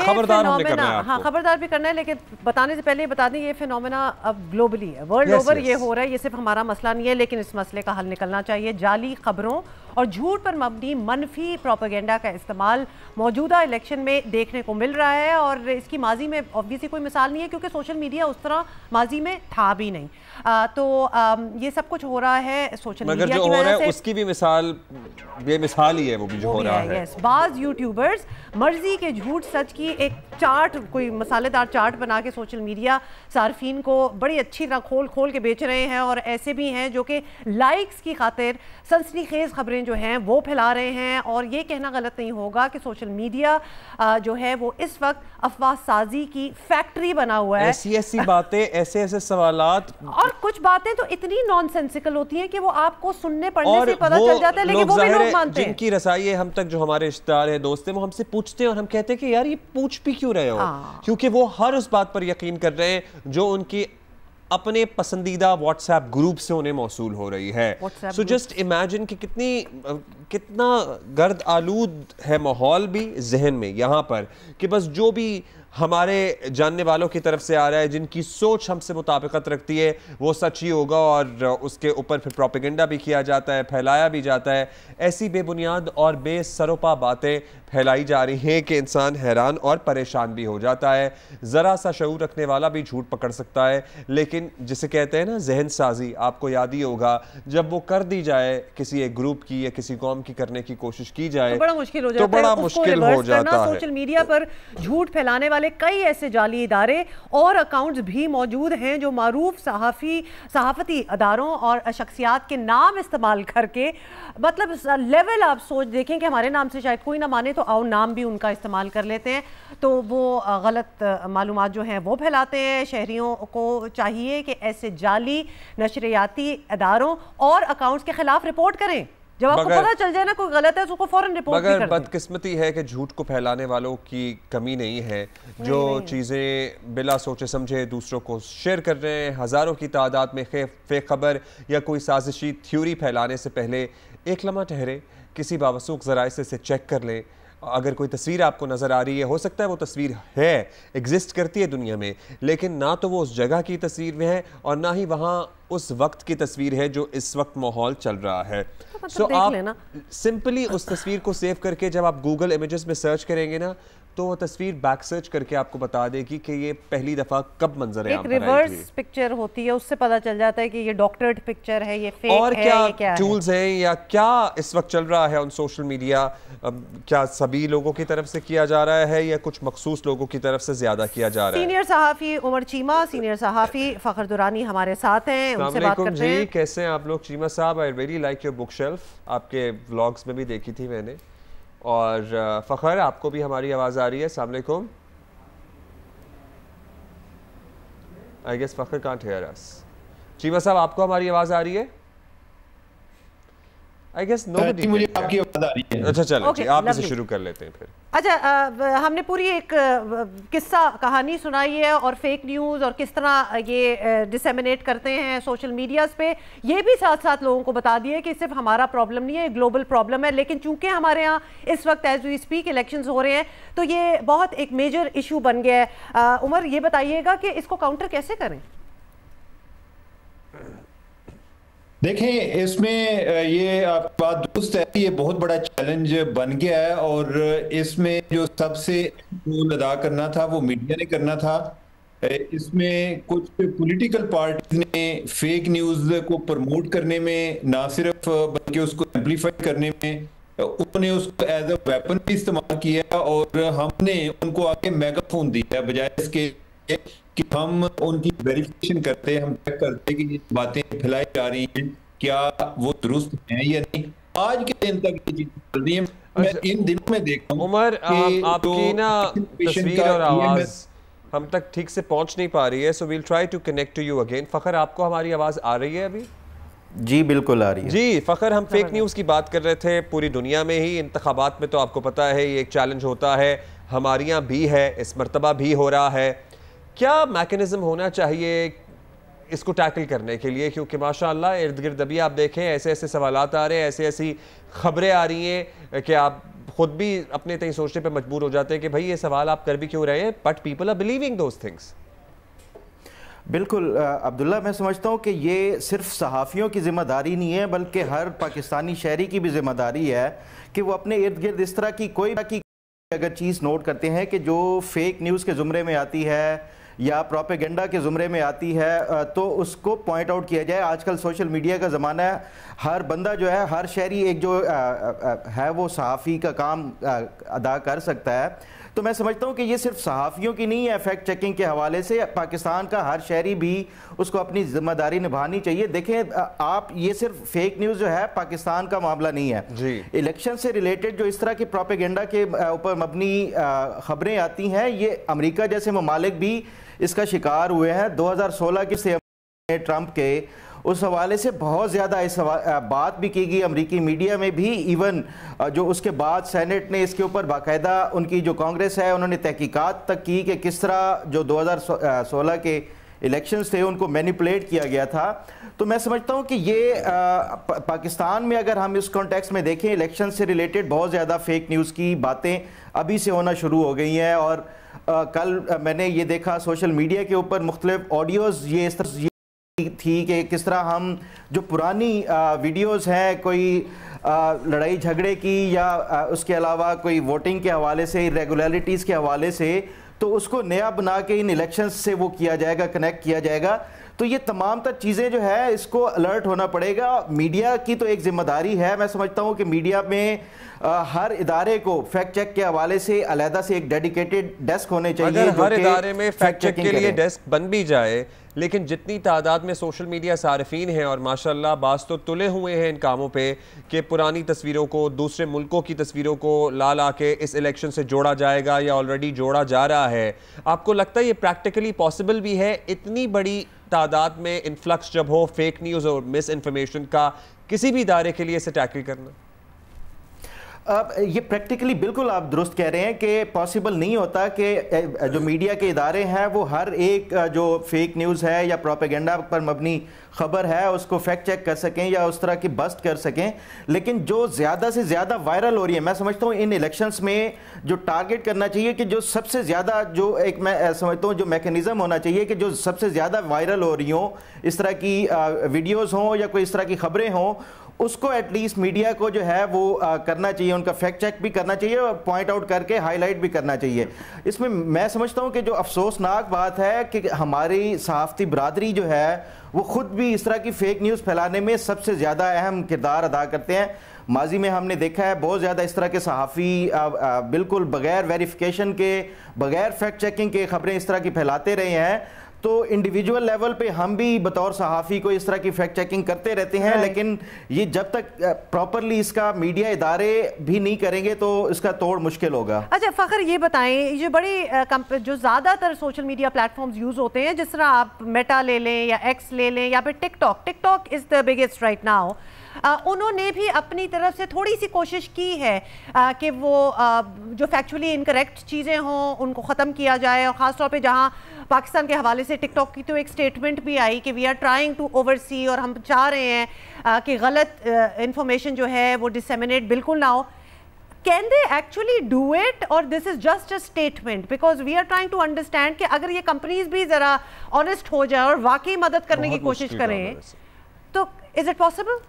خبردار ہم نے کرنا ہے. ہاں خبردار بھی کرنا ہے, لیکن بتانے سے پہلے یہ بتا دیں یہ فینومینا اب گلوبلی ہے, ورلڈ اوور یہ ہو رہا ہے. یہ صرف ہمارا مسئلہ نہیں ہے, لیکن اس مسئلے کا حل نکلنا چاہیے. جعلی خبروں اور جھوٹ پر مبنی منفی پروپیگنڈا کا استعمال موجودہ الیکشن میں دیکھنے کو مل رہا ہے, اور اس کی ماضی میں obviously کوئی مثال نہیں ہے, کیونکہ سوشل میڈیا اس طرح ماضی میں تھا بھی نہیں. تو یہ سب کچھ ہو رہا ہے سوشل میڈیا کی وجہ سے. مگر جو ہو رہا ہے اس کی بھی مثال بے مثال ہی ہے, وہ بھی جو ہو رہا ہے. بعض یوٹیوبرز مرضی کے جھوٹ سچ کی ایک چارٹ, کوئی مسالے دار چارٹ بنا کے سوشل میڈیا صارفین کو بڑی اچھی طرح کھول کے بیچ رہے ہیں, اور ایسے بھی ہیں جو کہ لائکس کی خاطر سنسنی خیز خبریں جو ہیں وہ پھیلا رہے ہیں. اور یہ کہنا غلط نہیں ہوگا کہ سوشل میڈیا جو ہے وہ اس وقت افواہ سازی کی فیکٹری بنا ہوا ہے. ایسی باتیں, ایسے سوالات, اور کچھ باتیں تو اتنی نان سینسیکل ہوتی ہیں کہ وہ آپ کو سننے پڑھنے سے پتہ چل جاتا ہے, لیکن وہ بھی لوگ مانتے ہیں. جن کی رسائی ہے ہم تک, جو ہمارے رشتہ دار ہیں, دوست ہیں, وہ ہم سے پوچھتے ہیں اور ہم کہتے ہیں کہ یار یہ پوچھ بھی کیوں رہے ہو, کیونکہ وہ ہر اس بات پر یقین کر رہے ہیں جو ان کی اپنے پسندیدہ واٹس ایپ گروپ سے انہیں موصول ہو رہی ہے. سو جسٹ امیجن کہ کتنا گرد آلود ہے ماحول بھی ذہن میں یہاں پر, کہ بس جو بھی ہمارے جاننے والوں کی طرف سے آ رہا ہے, جن کی سوچ ہم سے مطابقت رکھتی ہے, وہ سچ ہی ہوگا, اور اس کے اوپر پھر پروپیگنڈا بھی کیا جاتا ہے, پھیلایا بھی جاتا ہے. ایسی بے بنیاد اور بے سروپا باتیں پھیلائی جا رہی ہیں کہ انسان حیران اور پریشان بھی ہو جاتا ہے. ذرا سا شعور رکھنے والا بھی جھوٹ پکڑ سکتا ہے, لیکن جسے کہتے ہیں نا ذہن سازی, آپ کو یاد ہی ہوگا جب وہ کر دی جائے کسی ایک گروپ کی یا کسی قوم کی کرنے کی کوشش کی جائے تو بڑا مشکل ہو جاتا ہے. سوشل میڈیا پر جھوٹ پھیلانے والے کئی ایسے جعلی ادارے اور اکاؤنٹس بھی موجود ہیں جو معروف صحافتی اداروں اور شخصیات کے نام استعمال کر کے, مطلب لیول آپ سوچ دیکھیں کہ ہمارے نام سے شاید کوئی نہ مانے تو آؤ نام بھی ان کا استعمال کر لیتے ہیں, تو وہ غلط معلومات جو ہیں وہ پھیلاتے ہیں. شہریوں کو چاہیے کہ ایسے جعلی نشریاتی اداروں اور اکاؤنٹس کے خلاف رپورٹ کریں. جب آپ کو پتہ چل جائے نا کوئی غلط ہے تو اس کو فوراً رپورٹ بھی کر دیں. مگر بدقسمتی ہے کہ جھوٹ کو پھیلانے والوں کی کمی نہیں ہے, جو چیزیں بلا سوچے سمجھے دوسروں کو شیئر کر رہے ہیں. ہزاروں کی تعداد میں فیک خبر یا کوئی سازشی تھیوری پھیلانے سے پہلے ایک لمحہ ٹھہرے, کسی باوثوق ذرائع سے چیک کر لیں. اگر کوئی تصویر آپ کو نظر آ رہی ہے, ہو سکتا ہے وہ تصویر ہے, ایگزسٹ کرتی ہے دنیا میں, لیکن نہ تو وہ اس جگہ کی تصویر میں ہے اور نہ ہی وہاں اس وقت کی تصویر ہے جو اس وقت ماحول چل رہا ہے. سو آپ سمپلی اس تصویر کو سیو کر کے جب آپ گوگل امیجز میں سرچ کریں گے نا, تو وہ تصویر بیک سرچ کر کے آپ کو بتا دے گی کہ یہ پہلی دفعہ کب منظر عام پر آئی تھی. ایک ریورس پکچر ہوتی ہے, اس سے پتہ چل جاتا ہے کہ یہ ڈاکٹرڈ پکچر ہے, یہ فیک ہے, اور یہ کیا ہے. ٹولز ہیں یا کیا اس وقت چل رہا ہے ان سوشل میڈیا, کیا سبھی لوگوں کی طرف سے کیا جا رہا ہے یا کچھ مخصوص لوگوں کی طرف سے زیادہ کیا جا رہا ہے. سینئر صحافی عمر چیمہ, سینئر صحافی فخر درانی ہمارے ساتھ ہیں, ان سے بات کرتے ہیں. جی کیسے ہیں آپ لوگ؟ چیمہ صاحب, I really like your bookshelf, آپ کے ولاگز میں بھی دیکھی تھی میں نے. اور فخر, آپ کو بھی ہماری آواز آ رہی ہے؟ السلام علیکم. I guess فخر can't hear us. چیمہ صاحب, آپ کو ہماری آواز آ رہی ہے؟ I guess nobody. مجھے آپ کی آواز آ رہی ہے. اچھا چلیں جی, آپ اسے شروع کر لیتے ہیں پھر. اچھا, ہم نے پوری ایک قصہ کہانی سنائی ہے, اور فیک نیوز اور کس طرح یہ ڈسیمینیٹ کرتے ہیں سوشل میڈیاز پہ, یہ بھی ساتھ ساتھ لوگوں کو بتا دیا کہ صرف ہمارا پرابلم نہیں ہے, گلوبل پرابلم ہے. لیکن چونکہ ہمارے ہاں اس وقت ایز وی اسپیک الیکشنز ہو رہے ہیں, تو یہ بہت ایک میجر ایشو بن گیا ہے. عمر, یہ بتائیے گا کہ اس کو کاؤنٹر کیسے کریں؟ دیکھیں, اس میں یہ آپ کی بات درست ہے, یہ بہت بڑا چیلنج بن گیا ہے, اور اس میں جو سب سے رول ادا کرنا تھا وہ میڈیا نے کرنا تھا. اس میں کچھ پولیٹیکل پارٹیز نے فیک نیوز کو پروموٹ کرنے میں نہ صرف بلکہ اس کو ایمپلیفائی کرنے میں انہوں نے اس کو ایز اے ویپن بھی استعمال کیا, اور ہم نے ان کو آگے میگا فون دیا بجائے اس کے کہ ہم ان کی ویریفیکیشن کرتے, ہم چیک کرتے کہ یہ باتیں پھیلائی جا رہی ہیں کیا وہ درست ہیں یا نہیں. آج کے دن تک یہ چیز چل رہی ہے. میں ان دنوں میں دیکھتا ہوں عمر, آپ کی نا تصویر اور آواز ہم تک ٹھیک سے پہنچ نہیں پا رہی ہے, so we'll try to connect to you again. فخر, آپ کو ہماری آواز آ رہی ہے ابھی؟ جی بالکل آ رہی ہے. جی فخر, ہم فیک نیوز کی بات کر رہے تھے. پوری دنیا میں ہی انتخابات میں تو آپ کو پتہ ہے یہ ایک چیلنج ہوتا ہے, ہمارے یہاں بھی ہے, اس مرتبہ بھی ہو رہا ہے. کیا میکنزم ہونا چاہیے اس کو ٹیکل کرنے کے لیے؟ کیونکہ ماشاءاللہ ارد گرد ابھی آپ دیکھیں ایسے ایسے سوالات آ رہے ہیں, ایسی خبریں آ رہی ہیں کہ آپ خود بھی اپنے تئیں سوچنے پہ مجبور ہو جاتے ہیں کہ بھائی یہ سوال آپ کر بھی کیوں رہے ہیں, but people are believing those things. بالکل عبداللہ, میں سمجھتا ہوں کہ یہ صرف صحافیوں کی ذمہ داری نہیں ہے بلکہ ہر پاکستانی شہری کی بھی ذمہ داری ہے کہ وہ اپنے ارد گرد اس طرح کی کوئی اگر چیز نوٹ کرتے ہیں کہ جو فیک نیوز کے زمرے میں آتی ہے یا پروپیگنڈا کے زمرے میں آتی ہے تو اس کو پوائنٹ آؤٹ کیا جائے. آج کل سوشل میڈیا کا زمانہ ہے, ہر بندہ جو ہے, ہر شہری ایک جو ہے وہ صحافی کا کام ادا کر سکتا ہے. تو میں سمجھتا ہوں کہ یہ صرف صحافیوں کی نہیں ہے, فیکٹ چیکنگ کے حوالے سے پاکستان کا ہر شہری بھی اس کو اپنی ذمہ داری نبھانی چاہیے. دیکھیں آپ, یہ صرف فیک نیوز جو ہے پاکستان کا معاملہ نہیں ہے جی. الیکشن سے ریلیٹڈ جو اس طرح کی پروپیگنڈا کے اوپر مبنی خبریں آتی ہیں, یہ امریکہ جیسے ممالک بھی اس کا شکار ہوئے ہیں. 2016 کے سے ٹرمپ کے اس حوالے سے بہت زیادہ اس بات بھی کی گئی امریکی میڈیا میں بھی, ایون جو اس کے بعد سینٹ نے اس کے اوپر باقاعدہ ان کی جو کانگریس ہے انہوں نے تحقیقات تک کی کہ کس طرح جو 2016 کے الیکشنز تھے ان کو مینیپولیٹ کیا گیا تھا. تو میں سمجھتا ہوں کہ یہ پاکستان میں اگر ہم اس کانٹیکسٹ میں دیکھیں, الیکشن سے ریلیٹڈ بہت زیادہ فیک نیوز کی باتیں ابھی سے ہونا شروع ہو گئی ہیں. اور کل میں نے یہ دیکھا سوشل میڈیا کے اوپر مختلف آڈیوز یہ اس طرح تھی کہ کس طرح ہم جو پرانی ویڈیوز ہیں کوئی لڑائی جھگڑے کی یا اس کے علاوہ کوئی ووٹنگ کے حوالے سے, ریگولیرٹیز کے حوالے سے, تو اس کو نیا بنا کے ان الیکشنز سے وہ کیا جائے گا, کنیکٹ کیا جائے گا. تو یہ تمام تر چیزیں جو ہے اس کو الرٹ ہونا پڑے گا. میڈیا کی تو ایک ذمہ داری ہے, میں سمجھتا ہوں کہ میڈیا میں ہر ادارے کو فیکٹ چیک کے حوالے سے علیحدہ سے ایک ڈیڈیکیٹڈ ڈیسک ہونے چاہیے. اگر ہر ادارے میں فیکٹ چیک کے لیے ڈیسک بن بھی جائے, لیکن جتنی تعداد میں سوشل میڈیا صارفین ہیں, اور ماشاءاللہ بعض تو تلے ہوئے ہیں ان کاموں پہ کہ پرانی تصویروں کو, دوسرے ملکوں کی تصویروں کو لا کے اس الیکشن سے جوڑا جائے گا یا آلریڈی جوڑا جا رہا ہے, آپ کو لگتا ہے یہ پریکٹیکلی پاسبل بھی ہے اتنی بڑی تعداد میں انفلکس جب ہو فیک نیوز اور مس انفارمیشن کا کسی بھی ادارے کے لیے اسے ٹیکل کرنا؟ یہ پریکٹیکلی بالکل آپ درست کہہ رہے ہیں کہ پاسبل نہیں ہوتا کہ جو میڈیا کے ادارے ہیں وہ ہر ایک جو فیک نیوز ہے یا پروپیگنڈا پر مبنی خبر ہے اس کو فیکٹ چیک کر سکیں یا اس طرح کی بسٹ کر سکیں. لیکن جو زیادہ سے زیادہ وائرل ہو رہی ہے, میں سمجھتا ہوں ان الیکشنز میں جو ٹارگٹ کرنا چاہیے کہ جو سب سے زیادہ, جو ایک میں سمجھتا ہوں جو میکینزم ہونا چاہیے کہ جو سب سے زیادہ وائرل ہو رہی ہوں, اس طرح کی ویڈیوز ہوں یا کوئی اس طرح کی خبریں ہوں, اس کو ایٹ لیسٹ میڈیا کو جو ہے وہ کرنا چاہیے, ان کا فیکٹ چیک بھی کرنا چاہیے اور پوائنٹ آؤٹ کر کے ہائی لائٹ بھی کرنا چاہیے. اس میں سمجھتا ہوں کہ جو افسوسناک بات ہے کہ ہماری صحافتی برادری جو ہے وہ خود بھی اس طرح کی فیک نیوز پھیلانے میں سب سے زیادہ اہم کردار ادا کرتے ہیں. ماضی میں ہم نے دیکھا ہے بہت زیادہ اس طرح کے صحافی بالکل بغیر ویریفیکیشن کے, بغیر فیکٹ چیکنگ کے خبریں اس طرح کی پھیلاتے رہے ہیں. تو انڈیویجول لیول پہ ہم بھی بطور صحافی کو اس طرح کی فیکٹ چیکنگ کرتے رہتے ہیں, لیکن یہ جب تک پراپرلی اس کا میڈیا ادارے بھی نہیں کریں گے تو اس کا توڑ مشکل ہوگا. اچھا فخر, یہ بتائیں, یہ بڑی جو زیادہ تر social media platforms use ہوتے ہیں, جس طرح آپ میٹا لے لیں یا ایکس لے لیں یا پھر TikTok is the biggest right now, انہوں نے بھی اپنی طرف سے تھوڑی سی کوشش کی ہے کہ وہ جو فیکچولی انکریکٹ چیزیں ہوں ان کو ختم کیا جائے, اور خاص طور پہ جہاں پاکستان کے حوالے سے ٹک ٹاک کی تو ایک سٹیٹمنٹ بھی آئی کہ we are trying to oversee, اور ہم چاہ رہے ہیں کہ غلط انفارمیشن جو ہے وہ ڈسیمینیٹ بالکل نہ ہو. Can they actually do it, or this is just a statement? Because we are trying to understand کہ اگر یہ کمپنیز بھی ذرا آنیسٹ ہو جائے اور واقعی مدد کرنے کی کوشش کریں تو is it possible?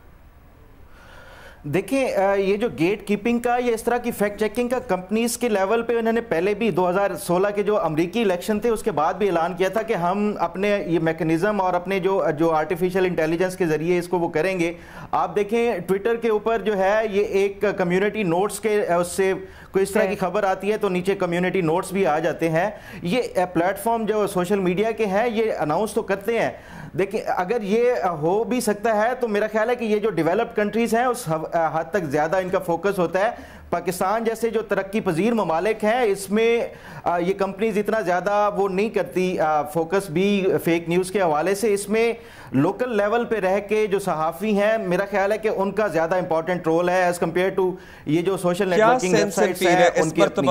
دیکھیں یہ جو گیٹ کیپنگ کا یا اس طرح کی فیکٹ چیکنگ کا کمپنیز کے لیول پہ انہوں نے پہلے بھی 2016 کے جو امریکی الیکشن تھے اس کے بعد بھی اعلان کیا تھا کہ ہم اپنے یہ میکنزم اور اپنے جو آرٹیفیشل انٹیلیجنس کے ذریعے اس کو وہ کریں گے. آپ دیکھیں ٹویٹر کے اوپر جو ہے یہ ایک کمیونٹی نوٹس کے اس سے کوئی اس طرح کی خبر آتی ہے تو نیچے کمیونٹی نوٹس بھی آ جاتے ہیں. یہ پلیٹ فارم جو سوشل میڈیا کے ہیں یہ اناؤنس تو کرتے ہیں. دیکھیں اگر یہ ہو بھی سکتا ہے تو میرا خیال ہے کہ یہ جو ڈیولپڈ کنٹریز ہیں اس حد تک زیادہ ان کا فوکس ہوتا ہے. پاکستان جیسے جو ترقی پذیر ممالک ہیں اس میں یہ کمپنیز اتنا زیادہ وہ نہیں کرتی فوکس بھی فیک نیوز کے حوالے سے. اس میں لوکل لیول پہ رہ کے جو صحافی ہیں میرا خیال ہے کہ ان کا زیادہ امپورٹنٹ رول ہے ایز کمپیئر ٹو یہ جو سوشل نیٹورکنگ ویب سائٹس ہیں ان کی اپنی.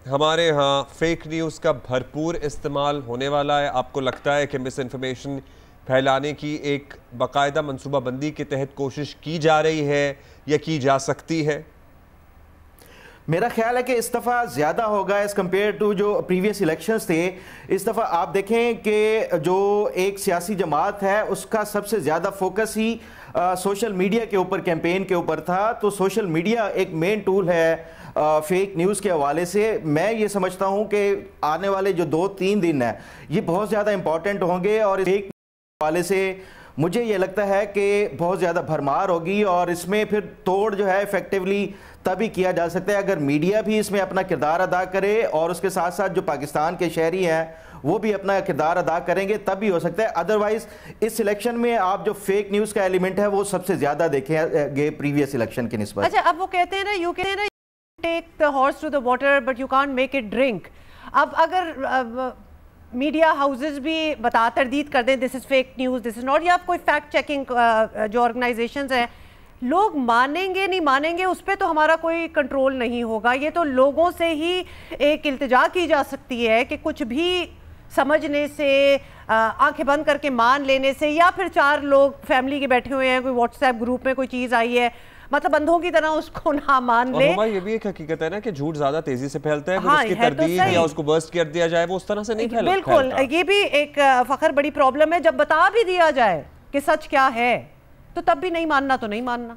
ہمارے ہاں فیک نیوز کا بھرپور استعمال ہونے والا ہے. آپ کو لگتا ہے کہ مس انفارمیشن پھیلانے کی ایک باقاعدہ منصوبہ بندی کے تحت کوشش کی جا رہی ہے یا کی جا سکتی ہے؟ میرا خیال ہے کہ اس دفعہ زیادہ ہوگا ایز کمپیئر ٹو جو پریویس الیکشنز تھے. اس دفعہ آپ دیکھیں کہ جو ایک سیاسی جماعت ہے اس کا سب سے زیادہ فوکس ہی سوشل میڈیا کے اوپر، کیمپین کے اوپر تھا. تو سوشل میڈیا ایک مین ٹول ہے فیک نیوز کے حوالے سے. میں یہ سمجھتا ہوں کہ آنے والے جو 2-3 دن ہیں یہ بہت زیادہ امپورٹنٹ ہوں گے، اور فیک نیوز کے حوالے سے مجھے یہ لگتا ہے کہ بہت زیادہ بھرمار ہوگی، اور اس میں پھر توڑ جو ہے ایفیکٹیولی تبھی کیا جا سکتا ہے اگر میڈیا بھی اس میں اپنا کردار ادا کرے، اور اس کے ساتھ ساتھ جو پاکستان کے شہری ہیں وہ بھی اپنا کردار ادا کریں گے، تب بھی ہو سکتا ہے. ادروائز اس الیکشن میں آپ جو فیک نیوز کا ایلیمنٹ ہے وہ سب سے زیادہ دیکھیں گے پریویس الیکشن کے نسبت. اچھا، اب وہ کہتے ہیں نا you can take the horse to the water but you can't make it drink. اب اگر میڈیا ہاؤسز بھی تردید کر دیں this is fake news, this is not, یا کوئی فیکٹ چیکنگ جو آرگنائزیشنز ہیں، لوگ مانیں گے نہیں مانیں گے اس پہ تو ہمارا کوئی کنٹرول نہیں ہوگا. یہ تو لوگوں سے ہی ایک التجا کی جا سکتی ہے کہ کچھ بھی سمجھنے سے، آنکھیں بند کر کے مان لینے سے، یا پھر 4 لوگ فیملی کے بیٹھے ہوئے ہیں، کوئی واٹس ایپ گروپ میں کوئی چیز آئی ہے، مطلب اندھوں کی طرح اس کو نہ مان لے. اور یہ بھی ایک حقیقت ہے نا کہ جھوٹ زیادہ تیزی سے پھیلتا ہے، اس کی تردید یا اس کو برسٹ کر دیا جائے وہ اس طرح سے نہیں پھیلتا. بالکل، یہ بھی ایک فخر بڑی پرابلم ہے. جب بتا بھی دیا جائے کہ سچ کیا ہے تو تب بھی نہیں ماننا تو نہیں ماننا.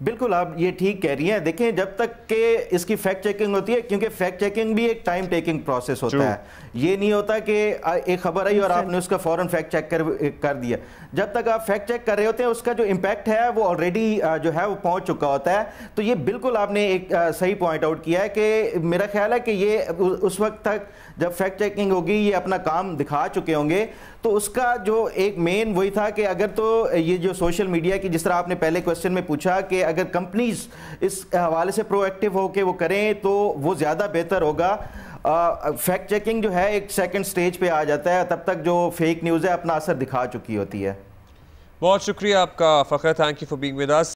بالکل آپ یہ ٹھیک کہہ رہی ہیں. دیکھیں جب تک کہ اس کی فیکٹ چیکنگ ہوتی ہے، کیونکہ فیکٹ چیکنگ بھی ایک ٹائم ٹیکنگ پروسیس ہوتا ہے. یہ نہیں ہوتا کہ ایک خبر آئی اور آپ نے اس کا فوراً فیکٹ چیک کر دیا. جب تک آپ فیکٹ چیک کر رہے ہوتے ہیں اس کا جو امپیکٹ ہے وہ آلریڈی جو ہے وہ پہنچ چکا ہوتا ہے. تو یہ بالکل آپ نے ایک صحیح پوائنٹ آؤٹ کیا ہے کہ میرا خیال ہے کہ یہ اس وقت تک جب فیکٹ چیکنگ ہوگی یہ اپنا کام دکھا چکے ہوں گے. تو اس کا جو ایک مین وہی تھا کہ اگر تو یہ جو سوشل میڈیا کی، جس طرح آپ نے پہلے کوسچن میں پوچھا کہ اگر کمپنیز اس حوالے سے پرو ایکٹیو ہو کے وہ کریں تو وہ زیادہ بہتر ہوگا. فیکٹ چیکنگ جو ہے ایک سیکنڈ سٹیج پہ آ جاتا ہے، تب تک جو فیک نیوز ہے اپنا اثر دکھا چکی ہوتی ہے. بہت شکریہ آپ کا Fakhr, thank you for being with us.